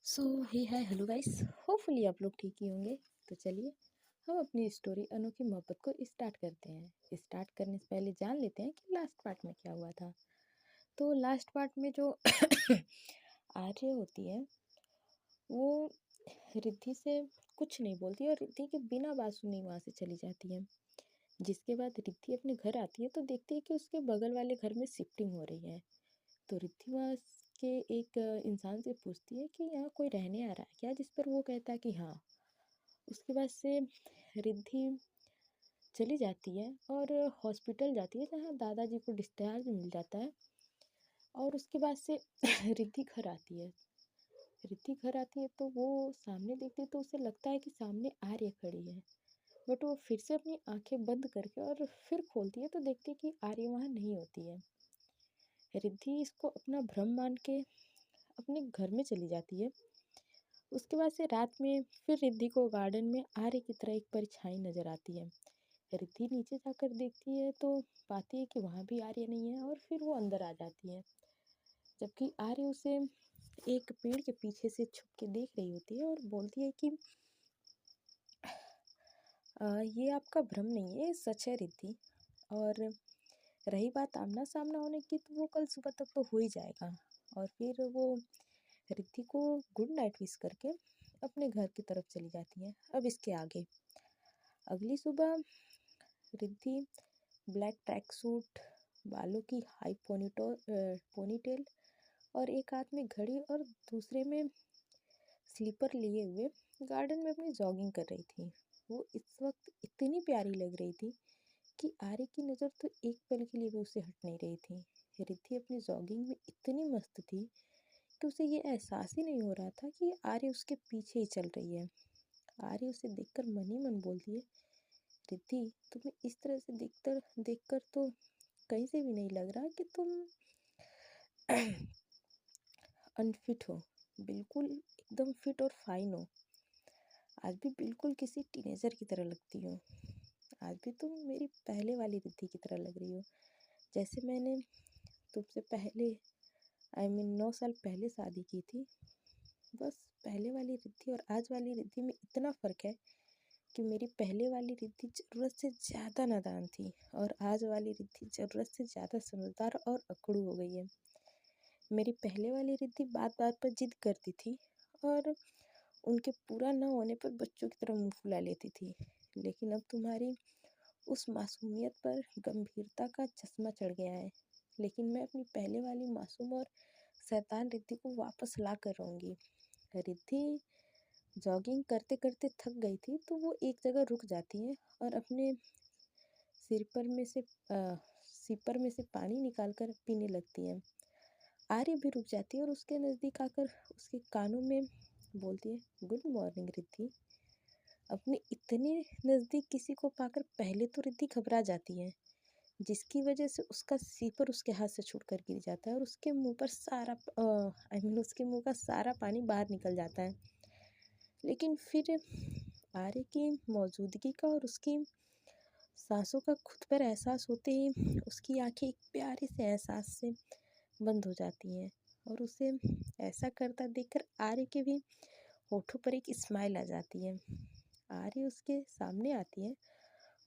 सो हे hi hello guys, hopefully आप लोग ठीक ही होंगे। तो चलिए हम अपनी स्टोरी अनोखी मोहब्बत को स्टार्ट करते हैं। स्टार्ट करने से पहले जान लेते हैं कि लास्ट पार्ट में क्या हुआ था। तो लास्ट पार्ट में जो आर्य होती है वो रिद्धि से कुछ नहीं बोलती और रिद्धि के बिना बात सुनी वहाँ से चली जाती है। जिसके बाद रिद्धि अपने घर आती है तो देखती है कि उसके बगल वाले घर में शिफ्टिंग हो रही है। तो रिद्धि वहाँ के एक इंसान से पूछती है कि यहाँ कोई रहने आ रहा है क्या, जिस पर वो कहता है कि हाँ। उसके बाद से रिद्धि चली जाती है और हॉस्पिटल जाती है जहाँ दादाजी को डिस्चार्ज मिल जाता है। और उसके बाद से रिद्धि घर आती है। रिद्धि घर आती है तो वो सामने देखती है तो उसे लगता है कि सामने आर्य खड़ी है। बट वो फिर से अपनी आंखें बंद करके और फिर खोलती है तो देखती है कि आर्य वहाँ नहीं होती है। रिद्धि इसको अपना भ्रम मान के अपने घर में चली जाती है। उसके बाद से रात में फिर रिद्धि को गार्डन में आर्य की तरह एक परछाई नजर आती है। रिद्धि नीचे जाकर देखती है तो पाती है कि वहाँ भी आर्य नहीं है और फिर वो अंदर आ जाती है। जबकि आर्य उसे एक पेड़ के पीछे से छुप के देख रही होती है और बोलती है कि ये आपका भ्रम नहीं है, ये सच है रिद्धि। और रही बात आमना सामना होने की तो वो कल सुबह तक तो हो ही जाएगा। और फिर वो रिद्धि को गुड नाइट विश करके अपने घर की तरफ चली जाती है। अब इसके आगे अगली सुबह रिद्धि ब्लैक ट्रैक सूट, बालों की हाई पोनीटेल और एक हाथ में घड़ी और दूसरे में स्लीपर लिए हुए गार्डन में अपनी जॉगिंग कर रही थी। वो इस वक्त इतनी प्यारी लग रही थी कि आर्य की नज़र तो एक पल के लिए भी उसे हट नहीं रही थी। रिद्धि अपनी जॉगिंग में इतनी मस्त थी कि उसे ये एहसास ही नहीं हो रहा था कि आर्य उसके पीछे ही चल रही है। आर्य उसे देखकर मन ही मन बोलती है, रिद्धि तुम्हें इस तरह से देखकर तो कहीं से भी नहीं लग रहा कि तुम अनफिट हो। बिल्कुल एकदम फिट और फाइन हो। आज भी बिल्कुल किसी टीनेजर की तरह लगती हो। आज भी तुम मेरी पहले वाली रिद्धि की तरह लग रही हो, जैसे मैंने तुमसे पहले I mean 9 साल पहले शादी की थी। बस पहले वाली रिद्धि और आज वाली रिद्धि में इतना फ़र्क है कि मेरी पहले वाली रिद्धि ज़रूरत से ज़्यादा नादान थी और आज वाली रिद्धि ज़रूरत से ज़्यादा समझदार और अकड़ू हो गई है। मेरी पहले वाली रिद्धि बात बात पर जिद करती थी और उनके पूरा न होने पर बच्चों की तरह मुंह फुला लेती थी। लेकिन अब तुम्हारी उस मासूमियत पर गंभीरता का चश्मा चढ़ गया है। लेकिन मैं अपनी पहले वाली मासूम और शैतान रिद्धि को वापस ला कर रहूँगी। रिद्धि जॉगिंग करते करते थक गई थी तो वो एक जगह रुक जाती है और अपने सिर पर में से सिपर में से पानी निकालकर पीने लगती है। आर्य भी रुक जाती है और उसके नज़दीक आकर उसके कानों में बोलती है, गुड मॉर्निंग रिद्धि। अपने इतने नज़दीक किसी को पाकर पहले तो रिद्धि घबरा जाती है, जिसकी वजह से उसका सिपर उसके हाथ से छूटकर गिर जाता है और उसके मुंह पर सारा उसके मुंह का सारा पानी बाहर निकल जाता है। लेकिन फिर आर्य की मौजूदगी का और उसकी सांसों का खुद पर एहसास होते ही उसकी आंखें एक प्यारे से एहसास से बंद हो जाती हैं और उसे ऐसा करता देखकर आर्य के भी होठों पर एक स्माइल आ जाती है। आर्य उसके सामने आती है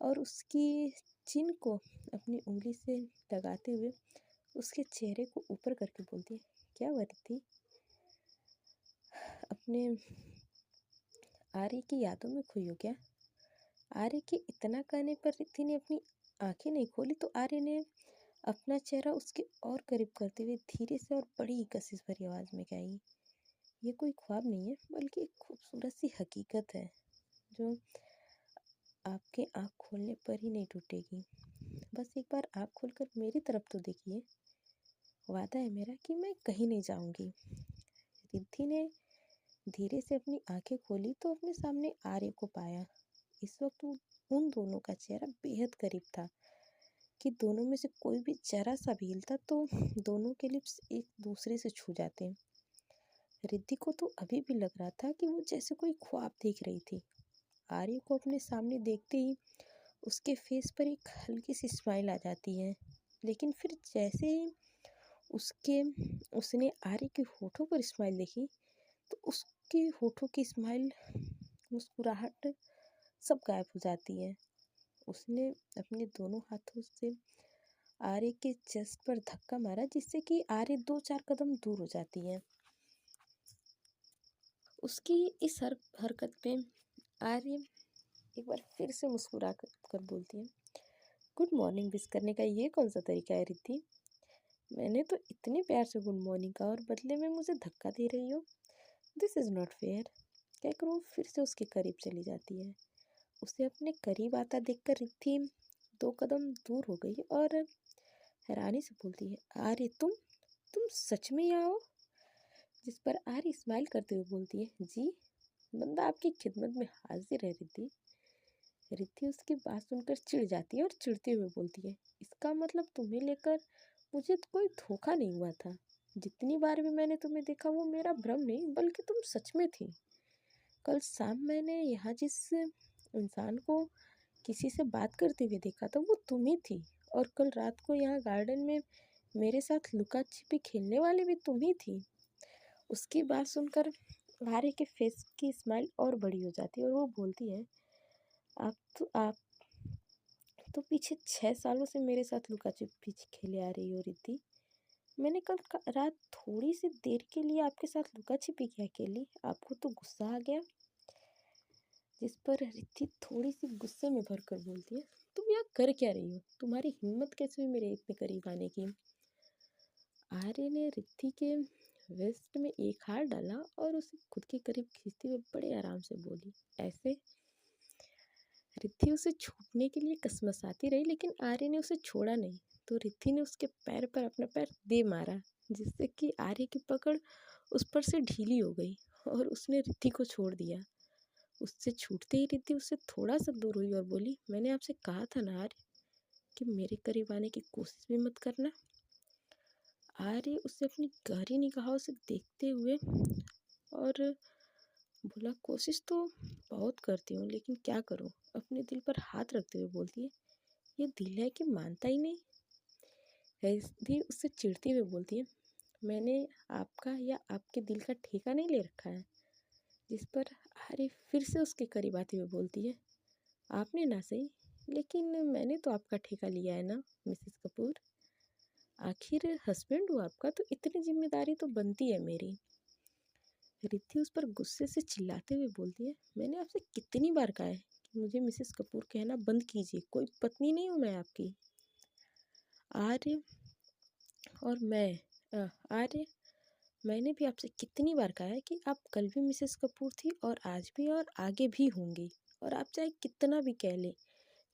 और उसकी चिन को अपनी उंगली से लगाते हुए उसके चेहरे को ऊपर करके बोलती है, क्या हुआ रिद्धि? अपने आर्य की यादों में खोई हो क्या? आर्य के इतना कहने पर रिद्धि ने अपनी आंखें नहीं खोली तो आर्य ने अपना चेहरा उसके और करीब करते हुए धीरे से और बड़ी ही कशिश भरी आवाज़ में कही, ये कोई ख्वाब नहीं है बल्कि एक खूबसूरत सी हकीकत है जो आपके आँख खोलने पर ही नहीं टूटेगी। बस एक बार आँख खोलकर मेरी तरफ तो देखिए। वादा है मेरा कि मैं कहीं नहीं जाऊंगी। रिद्धि ने धीरे से अपनी आंखें खोली तो अपने सामने आर्य को पाया। इस वक्त उन दोनों का चेहरा बेहद करीब था कि दोनों में से कोई भी जरा सा भी हिलता तो दोनों के लिप्स एक दूसरे से छू जाते। रिद्धि को तो अभी भी लग रहा था कि वो जैसे कोई ख्वाब देख रही थी। आर्य को अपने सामने देखते ही उसके फेस पर एक हल्की सी स्माइल आ जाती है। लेकिन फिर जैसे ही उसने आर्य के होठों पर स्माइल देखी तो उसके होठों की स्माइल, मुस्कुराहट सब गायब हो जाती है। उसने अपने दोनों हाथों से आर्य के चेस्ट पर धक्का मारा, जिससे कि आर्य 2-4 कदम दूर हो जाती है। उसकी इस हरकत पे आर्य एक बार फिर से मुस्कुरा कर बोलती है, गुड मॉर्निंग विश करने का ये कौन सा तरीका है रिद्धि? मैंने तो इतने प्यार से गुड मॉर्निंग कहा और बदले में मुझे धक्का दे रही हो। This is not fair. कहकर वो फिर से उसके करीब चली जाती है। उसे अपने करीब आता देखकर रिद्धि 2 कदम दूर हो गई और हैरानी से बोलती है, आर्य तुम सच में यहाँ हो? जिस पर आर्य स्माइल करते हुए बोलती है, जी, बंदा आपकी खिदमत में हाजिर है रिद्धि। रिद्धि उसकी बात सुनकर चिढ़ जाती है और चिढ़ते हुए बोलती है, इसका मतलब तुम्हें लेकर मुझे कोई धोखा नहीं हुआ था। जितनी बार भी मैंने तुम्हें देखा वो मेरा भ्रम नहीं बल्कि तुम सच में थी। कल शाम मैंने यहाँ जिस इंसान को किसी से बात करते हुए देखा था वो तुम ही थी, और कल रात को यहाँ गार्डन में मेरे साथ लुका छिपी खेलने वाली भी तुम ही थी। उसकी बात सुनकर आर्य के फेस की स्माइल और बड़ी हो जाती है और वो बोलती है, आप तो पीछे 6 सालों से मेरे साथ लुका छिपी खेले आ रही हो रिद्धि। मैंने कल रात थोड़ी सी देर के लिए आपके साथ लुका छिपी क्या खेली? आपको तो गुस्सा आ गया। जिस पर रिद्धि थोड़ी सी गुस्से में भरकर बोलती है, तुम यहाँ कर क्या रही हो? तुम्हारी हिम्मत कैसे हुई मेरे इतने करीब आने की? आर्य ने रिद्धि के वेस्ट में एक हाथ डाला और उसे खुद के करीब खींचते हुए बड़े आराम से बोली, ऐसे? रिद्धि उसे छूटने के लिए कसमसाती रही, लेकिन आर्य ने उसे छोड़ा नहीं। तो रिद्धि ने उसके पैर पर अपना पैर दे मारा, जिससे कि आर्य की पकड़ उस पर से ढीली हो गई और उसने रिद्धि को छोड़ दिया। उससे छूटते ही रिद्धि उससे थोड़ा सा दूर हुई और बोली, मैंने आपसे कहा था ना आर्य कि मेरे करीब आने की कोशिश भी मत करना। आर्य उसे अपनी गहरी निगाहों से देखते हुए और बोला, कोशिश तो बहुत करती हूँ लेकिन क्या करूँ? अपने दिल पर हाथ रखते हुए बोलती है, ये दिल है कि मानता ही नहीं। रिद्धि उससे चिढ़ते हुए बोलती है, मैंने आपका या आपके दिल का ठेका नहीं ले रखा है। जिस पर आर्य फिर से उसके करीब आते हुए बोलती है, आपने ना सही, लेकिन मैंने तो आपका ठेका लिया है ना मिसेस कपूर। आखिर हस्बैंड हूँ आपका, तो इतनी जिम्मेदारी तो बनती है मेरी। रिद्धि उस पर गुस्से से चिल्लाते हुए बोलती है, मैंने आपसे कितनी बार कहा है कि मुझे मिसेस कपूर कहना बंद कीजिए, कोई पत्नी नहीं हूँ मैं आपकी। आर्य और मैं आर्य, मैंने भी आपसे कितनी बार कहा है कि आप कल भी मिसेस कपूर थी और आज भी और आगे भी होंगी, और आप चाहे कितना भी कह लें,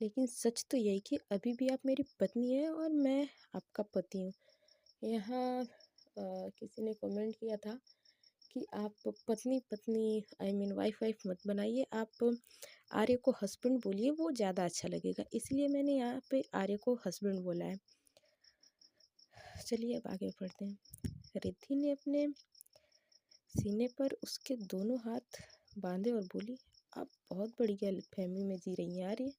लेकिन सच तो यही कि अभी भी आप मेरी पत्नी हैं और मैं आपका पति हूँ। यहाँ किसी ने कमेंट किया था कि आप पत्नी पत्नी आई मीन वाइफ वाइफ मत बनाइए, आप आर्य को हस्बैंड बोलिए, वो ज़्यादा अच्छा लगेगा, इसलिए मैंने यहाँ पे आर्य को हस्बैंड बोला है। चलिए अब आगे बढ़ते हैं। रिद्धि ने अपने सीने पर उसके दोनों हाथ बांधे और बोली, आप बहुत बड़ी गलतफहमी में जी रही हैं आर्य।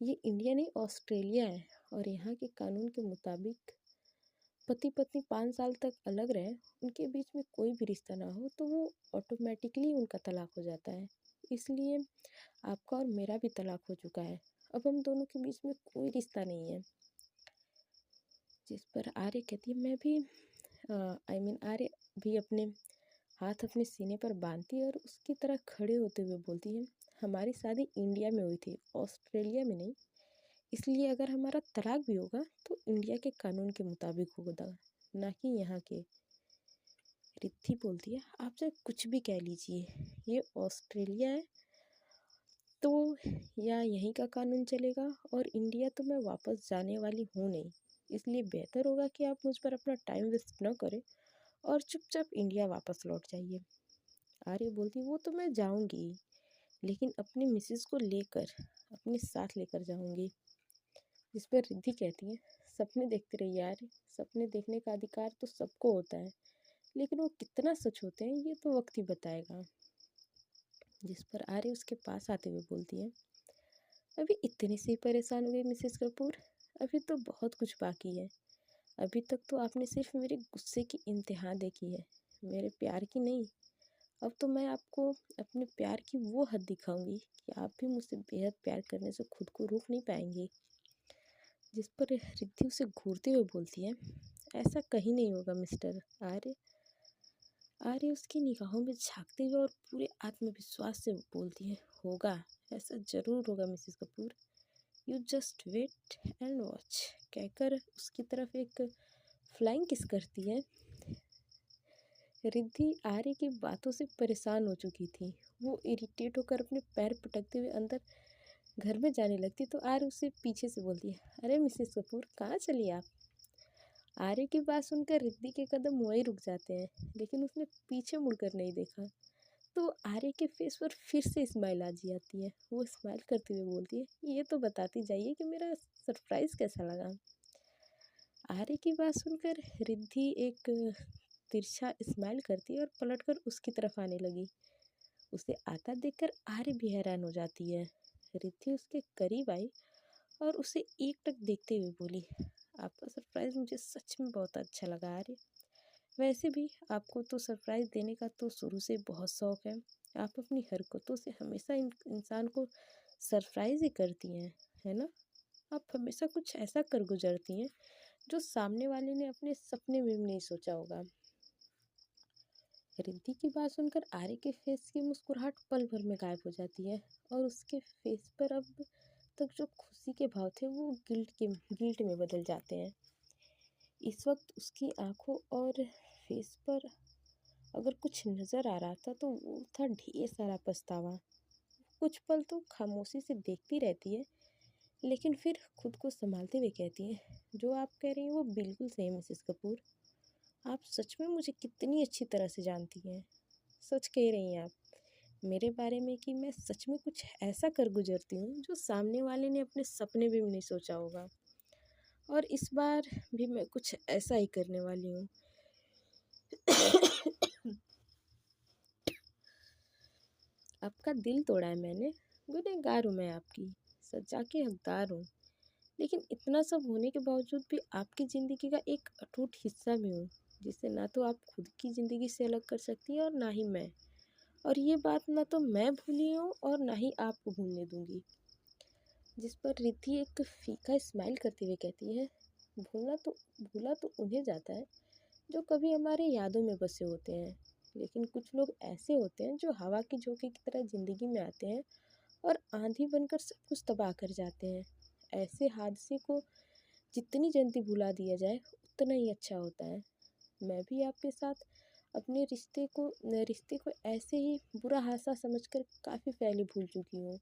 ये इंडिया नहीं ऑस्ट्रेलिया है, और यहाँ के कानून के मुताबिक पति पत्नी 5 साल तक अलग रहे, उनके बीच में कोई भी रिश्ता ना हो तो वो ऑटोमेटिकली उनका तलाक हो जाता है। इसलिए आपका और मेरा भी तलाक हो चुका है, अब हम दोनों के बीच में कोई रिश्ता नहीं है। जिस पर आर्य कहती है, मैं भी आर्य भी अपने हाथ अपने सीने पर बांधती है और उसकी तरह खड़े होते हुए बोलती है, हमारी शादी इंडिया में हुई थी, ऑस्ट्रेलिया में नहीं, इसलिए अगर हमारा तलाक भी होगा तो इंडिया के कानून के मुताबिक होगा, ना कि यहाँ के। रिद्धि बोलती है, आप चाहे कुछ भी कह लीजिए, ये ऑस्ट्रेलिया है तो या यहीं का कानून चलेगा, और इंडिया तो मैं वापस जाने वाली हूँ नहीं, इसलिए बेहतर होगा कि आप मुझ पर अपना टाइम वेस्ट न करें और चुपचाप इंडिया वापस लौट जाइए। आर्य बोलती, वो तो मैं जाऊँगी, लेकिन अपनी मिसेस को लेकर अपने साथ लेकर जाऊँगी। जिस पर रिद्धि कहती है, सपने देखते रहिए आर्य, सपने देखने का अधिकार तो सबको होता है, लेकिन वो कितना सच होते हैं ये तो वक्त ही बताएगा। जिस पर आर्य उसके पास आते हुए बोलती है, अभी इतने से ही परेशान हो गई मिसेस कपूर? अभी तो बहुत कुछ बाकी है। अभी तक तो आपने सिर्फ मेरे गुस्से की इंतहा देखी है, मेरे प्यार की नहीं। अब तो मैं आपको अपने प्यार की वो हद दिखाऊंगी कि आप भी मुझसे बेहद प्यार करने से खुद को रोक नहीं पाएंगी। जिस पर रिद्धि उसे घूरते हुए बोलती है, ऐसा कहीं नहीं होगा मिस्टर आर्य। आर्य उसकी निगाहों में झांकते हुए और पूरे आत्मविश्वास से बोलती है, होगा, ऐसा जरूर होगा Mrs Kapoor. You just wait and watch, कहकर उसकी तरफ एक फ्लाइंग किस करती है। रिद्धि आर्य की बातों से परेशान हो चुकी थी। वो इरिटेट होकर अपने पैर पटकते हुए अंदर घर में जाने लगती तो आर्य उसे पीछे से बोलती है, अरे मिसेस कपूर कहाँ चली आप। आर्य की बात सुनकर रिद्धि के कदम वहीं रुक जाते हैं, लेकिन उसने पीछे मुड़कर नहीं देखा। तो आर्य के फेस पर फिर से स्माइल आ जाती है। वो स्माइल करते हुए बोलती है, ये तो बताती जाइए कि मेरा सरप्राइज कैसा लगा। आर्य की बात सुनकर रिद्धि एक तिरछा स्माइल करती है और पलटकर उसकी तरफ आने लगी। उसे आता देखकर आर्य भी हैरान हो जाती है। रिद्धि उसके करीब आई और उसे एकटक देखते हुए बोली, आपका सरप्राइज मुझे सच में बहुत अच्छा लगा आर्य। वैसे भी आपको तो सरप्राइज देने का तो शुरू से बहुत शौक है। आप अपनी हरकतों से हमेशा इंसान को सरप्राइज ही करती हैं, है ना। आप हमेशा कुछ ऐसा कर गुजरती हैं जो सामने वाले ने अपने सपने में भी नहीं सोचा होगा। रिद्धि की बात सुनकर आर्य के फेस की मुस्कुराहट पल भर में गायब हो जाती है और उसके फेस पर अब तक जो खुशी के भाव थे वो गिल्ट में बदल जाते हैं। इस वक्त उसकी आंखों और फेस पर अगर कुछ नज़र आ रहा था तो वो था ढेर सारा पछतावा। कुछ पल तो खामोशी से देखती रहती है, लेकिन फिर खुद को संभालते हुए कहती है, जो आप कह रही हैं वो बिल्कुल सही मिसेस कपूर। आप सच में मुझे कितनी अच्छी तरह से जानती हैं। सच कह रही हैं आप मेरे बारे में कि मैं सच में कुछ ऐसा कर गुजरती हूँ जो सामने वाले ने अपने सपने में भी नहीं सोचा होगा। और इस बार भी मैं कुछ ऐसा ही करने वाली हूँ। आपका दिल तोड़ा है मैंने, गुनहगार हूँ मैं आपकी, सजा के हकदार हूँ। लेकिन इतना सब होने के बावजूद भी आपकी ज़िंदगी का एक अटूट हिस्सा भी हूँ, जिसे ना तो आप खुद की ज़िंदगी से अलग कर सकती हैं और ना ही मैं। और ये बात ना तो मैं भूली हूँ और ना ही आपको भूलने दूंगी। जिस पर रिद्धि एक फीका स्माइल करते हुए कहती है, भूला तो उन्हें जाता है जो कभी हमारे यादों में बसे होते हैं, लेकिन कुछ लोग ऐसे होते हैं जो हवा की झोंके की तरह ज़िंदगी में आते हैं और आंधी बनकर सब कुछ तबाह कर जाते हैं। ऐसे हादसे को जितनी जल्दी भुला दिया जाए उतना ही अच्छा होता है। मैं भी आपके साथ अपने रिश्ते को ऐसे ही बुरा हादसा समझकर काफ़ी पहले भूल चुकी हूँ।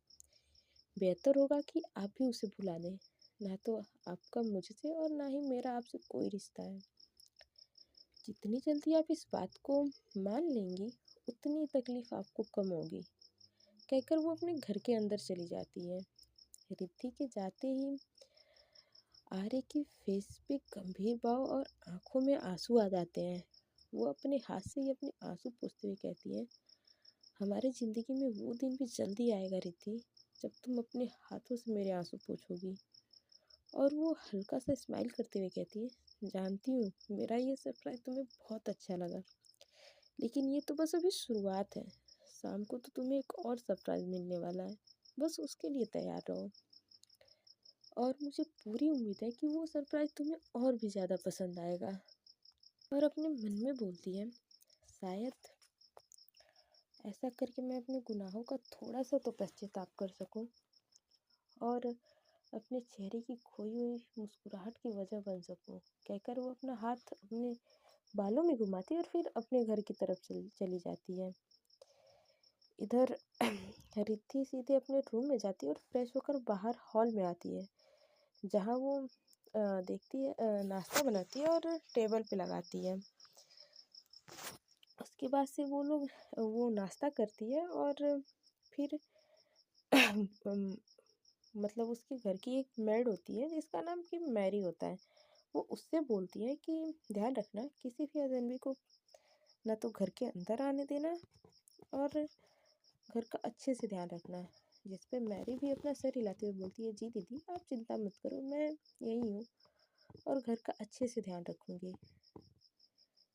बेहतर होगा कि आप भी उसे भुला दें। ना तो आपका मुझसे और ना ही मेरा आपसे कोई रिश्ता है। जितनी जल्दी आप इस बात को मान लेंगी उतनी तकलीफ आपको कम होगी, कहकर वो अपने घर के अंदर चली जाती है। रिद्धि के जाते ही आर्य की फेस पे गंभीर भाव और आंखों में आंसू आ जाते हैं। वो अपने हाथ से ही अपने आंसू पोंछते हुए कहती है, हमारी ज़िंदगी में वो दिन भी जल्दी आएगा रिद्धि, जब तुम अपने हाथों से मेरे आंसू पोंछोगी। और वो हल्का सा स्माइल करते हुए कहती है, जानती हूँ मेरा ये सरप्राइज तुम्हें बहुत अच्छा लगा, लेकिन ये तो बस अभी शुरुआत है। शाम को तो तुम्हें एक और सरप्राइज मिलने वाला है, बस उसके लिए तैयार रहो। और मुझे पूरी उम्मीद है कि वो सरप्राइज तुम्हें और भी ज़्यादा पसंद आएगा। और अपने मन में बोलती है, शायद ऐसा करके मैं अपने गुनाहों का थोड़ा सा तो पश्चाताप कर सकूं और अपने चेहरे की खोई हुई मुस्कुराहट की वजह बन सकूं, कहकर वो अपना हाथ अपने बालों में घुमाती है और फिर अपने घर की तरफ चली जाती है। इधर रिद्धि सीधे अपने रूम में जाती है और फ्रेश होकर बाहर हॉल में आती है, जहाँ वो देखती है नाश्ता बनाती है और टेबल पे लगाती है। उसके बाद से वो नाश्ता करती है और फिर मतलब उसके घर की एक मेड होती है जिसका नाम कि मैरी होता है। वो उससे बोलती है कि ध्यान रखना किसी भी अजनबी को ना तो घर के अंदर आने देना और घर का अच्छे से ध्यान रखना। जिस पे मैरी भी अपना सर हिलाते हुए बोलती है, जी दीदी आप चिंता मत करो, मैं यहीं हूँ और घर का अच्छे से ध्यान रखूँगी।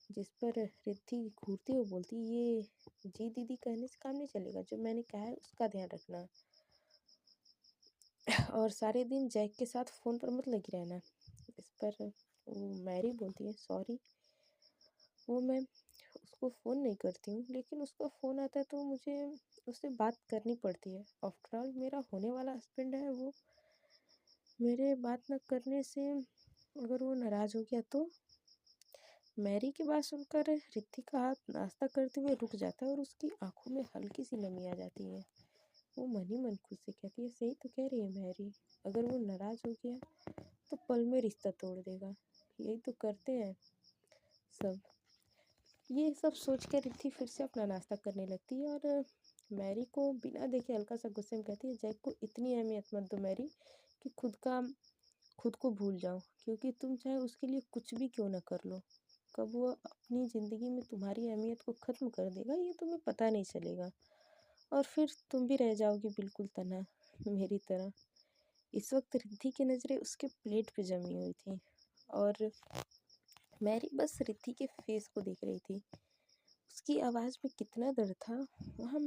जिस पर रिद्धि घूरती हुई बोलती, ये जी दीदी कहने से काम नहीं चलेगा, जो मैंने कहा है उसका ध्यान रखना, और सारे दिन जैक के साथ फ़ोन पर मत लगी रहना। इस पर वो मैरी बोलती है, सॉरी, वो मैं उसको फ़ोन नहीं करती हूँ, लेकिन उसका फ़ोन आता है तो मुझे उससे बात करनी पड़ती है। आफ्टर ऑल मेरा होने वाला हस्बैंड है, वो मेरे बात न करने से अगर वो नाराज़ हो गया तो। मैरी की बात सुनकर रिद्धि का हाथ नाश्ता करते हुए रुक जाता है और उसकी आंखों में हल्की सी नमी आ जाती है। वो मन ही मन खुद से कहती है, सही तो कह रही है मैरी, अगर वो नाराज़ हो गया तो पल में रिश्ता तोड़ देगा, यही तो करते हैं सब। ये सब सोच कर रिद्धि फिर से अपना नाश्ता करने लगती है और मैरी को बिना देखे हल्का सा गुस्से में कहती है, जैक को इतनी अहमियत मत दो मैरी कि खुद को भूल जाओ, क्योंकि तुम चाहे उसके लिए कुछ भी क्यों ना कर लो, कब वो अपनी ज़िंदगी में तुम्हारी अहमियत को ख़त्म कर देगा ये तुम्हें पता नहीं चलेगा, और फिर तुम भी रह जाओगी बिल्कुल तन्हा मेरी तरह। इस वक्त रिद्धि की नज़रें उसके प्लेट पे जमी हुई थी और मैरी बस रिद्धि के फेस को देख रही थी। उसकी आवाज़ में कितना दर्द था वहाँ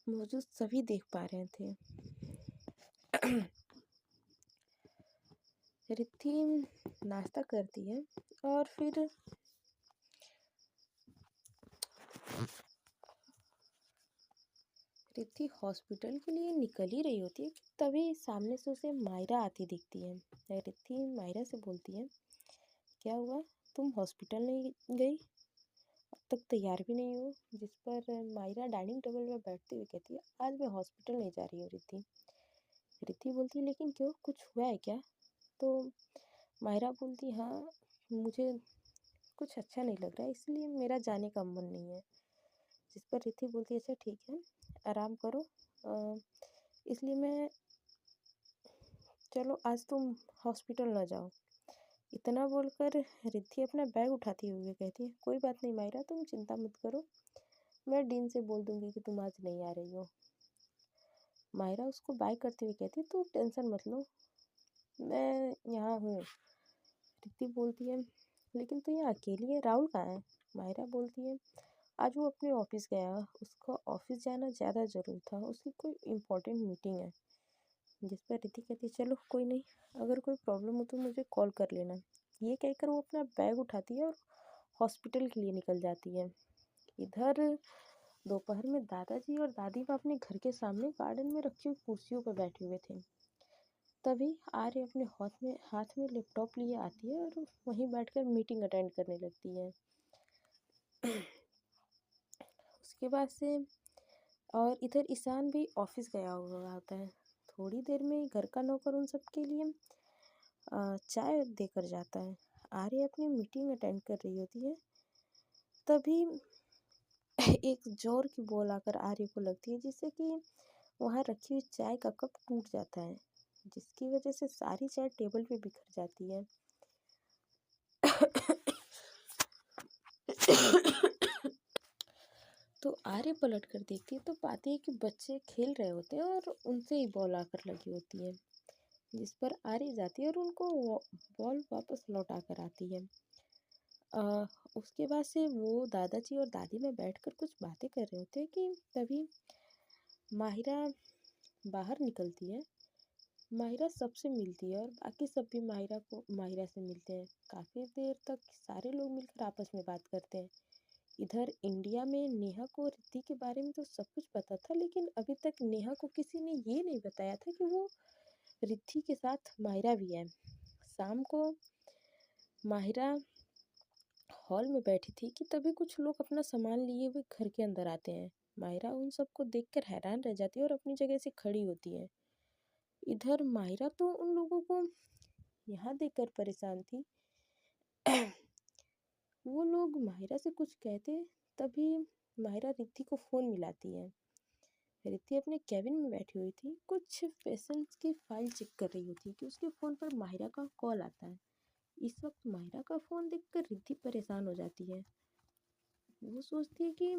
मौजूद सभी देख पा रहे थे। रिद्धि नाश्ता करती है और फिर रिद्धि हॉस्पिटल के लिए निकल ही रही होती है कि तभी सामने से उसे मायरा आती दिखती है। रिद्धि मायरा से बोलती है, क्या हुआ, तुम हॉस्पिटल नहीं गई, अब तक तैयार भी नहीं हो। जिस पर मायरा डाइनिंग टेबल पर बैठते हुए कहती है, आज मैं हॉस्पिटल नहीं जा रही हूँ रिद्धि। रिद्धि बोलती है, लेकिन क्यों, कुछ हुआ है क्या? तो मायरा बोलती, हाँ, मुझे कुछ अच्छा नहीं लग रहा है, इसलिए मेरा जाने का मन नहीं है। जिस पर रिद्धि बोलती है, अच्छा ठीक है, आराम करो, इसलिए मैं, चलो आज तुम हॉस्पिटल ना जाओ। इतना बोलकर रिद्धि अपना बैग उठाती हुई कहती है, कोई बात नहीं मायरा, तुम चिंता मत करो, मैं डीन से बोल दूंगी कि तुम आज नहीं आ रही हो। मायरा उसको बाय करते हुए कहती है, तू टेंशन मत लो, मैं यहाँ हूँ। रिद्धि बोलती है, लेकिन तू यहाँ अकेली है, राहुल कहाँ है? मायरा बोलती है, आज वो अपने ऑफिस गया, उसका ऑफिस जाना ज़्यादा ज़रूरी था, उसकी कोई इम्पोर्टेंट मीटिंग है। जिस पर रिद्धि कहती है, चलो कोई नहीं, अगर कोई प्रॉब्लम हो तो मुझे कॉल कर लेना। ये कहकर वो अपना बैग उठाती है और हॉस्पिटल के लिए निकल जाती है। इधर दोपहर में दादाजी और दादी माँ अपने घर के सामने गार्डन में रखी हुई कुर्सियों पर बैठे हुए थे। तभी आर्य अपने हाथ में लैपटॉप लिए आती है और वहीं बैठकर मीटिंग अटेंड करने लगती है। उसके बाद से और इधर ईशान भी ऑफिस गया हुआ होता है। थोड़ी देर में घर का नौकर उन सबके लिए चाय देकर जाता है। आर्य अपनी मीटिंग अटेंड कर रही होती है, तभी एक जोर की बॉल आकर आर्य को लगती है, जिससे कि वहाँ रखी हुई चाय का कप टूट जाता है, जिसकी वजह से सारी चाय टेबल पे बिखर जाती है। तो आर्य पलट कर देखती है तो पाती है कि बच्चे खेल रहे होते हैं और उनसे ही बॉल आकर लगी होती है। जिस पर आर्य जाती है और उनको बॉल वापस लौटा कर आती है। उसके बाद से वो दादाजी और दादी में बैठकर कुछ बातें कर रहे होते हैं कि तभी माहिरा बाहर निकलती है। माहिरा सबसे मिलती है और बाकी सब भी माहिरा से मिलते हैं। काफ़ी देर तक सारे लोग मिलकर आपस में बात करते हैं। इधर इंडिया में नेहा को रिद्धि के बारे में तो सब कुछ पता था, लेकिन अभी तक नेहा को किसी ने ये नहीं बताया था कि वो रिद्धि के साथ माहिरा भी है। शाम को माहिरा हॉल में बैठी थी कि तभी कुछ लोग अपना सामान लिए हुए घर के अंदर आते हैं। माहिरा उन सबको देखकर हैरान रह जाती है और अपनी जगह से खड़ी होती है। इधर माहिरा तो उन लोगों को यहाँ देखकर परेशान थी। वो लोग माहिरा से कुछ कहते, तभी माहिरा रिद्धि को फ़ोन मिलाती है। रिद्धि अपने कैबिन में बैठी हुई थी, कुछ पेशेंट्स की फाइल चेक कर रही होती है कि उसके फ़ोन पर माहिरा का कॉल आता है। इस वक्त माहिरा का फ़ोन देखकर रिद्धि परेशान हो जाती है। वो सोचती है कि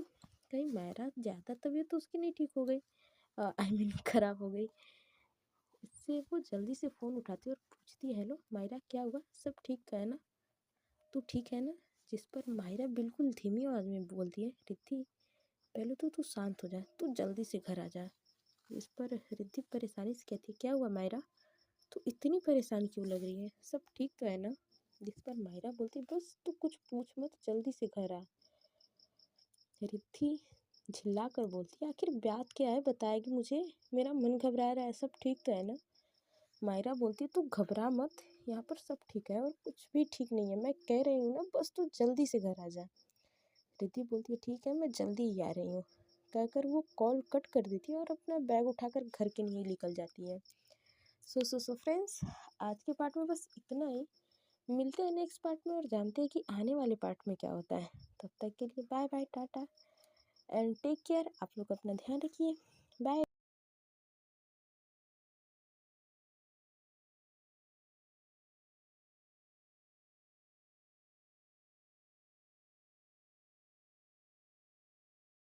कहीं माहिरा ज़्यादा तबीयत तो उसकी नहीं ठीक हो गई, आई मीन खराब हो गई। इससे वो जल्दी से फ़ोन उठाती है और पूछती है, हेलो माहिरा, क्या हुआ, सब ठीक है ना, तू ठीक है ना? जिस पर मायरा बिल्कुल धीमी आवाज़ में बोलती है, रिद्धि पहले तो तू शांत हो जा, तू जल्दी से घर आ जा। जिस पर रिद्धि परेशानी से कहती है, क्या हुआ मायरा, तू इतनी परेशान क्यों लग रही है, सब ठीक तो है ना। जिस पर मायरा बोलती है, बस तू कुछ पूछ मत, जल्दी से घर आ। रिद्धि झिल्ला कर बोलती है, आखिर बात क्या है, बताएगी मुझे, मेरा मन घबरा रहा है, सब ठीक तो है ना। मायरा बोलती है, तू घबरा मत, यहाँ पर सब ठीक है और कुछ भी ठीक नहीं है, मैं कह रही हूँ ना, बस तू जल्दी से घर आ जा। रिद्धि बोलती है, ठीक है, मैं जल्दी ही आ रही हूँ, कहकर वो कॉल कट कर देती है और अपना बैग उठाकर घर के लिए निकल जाती है। सो फ्रेंड्स, आज के पार्ट में बस इतना ही। मिलते हैं नेक्स्ट पार्ट में और जानते हैं कि आने वाले पार्ट में क्या होता है। तब तक के लिए bye bye, tata and take care. आप लोग अपना ध्यान रखिए, बाय।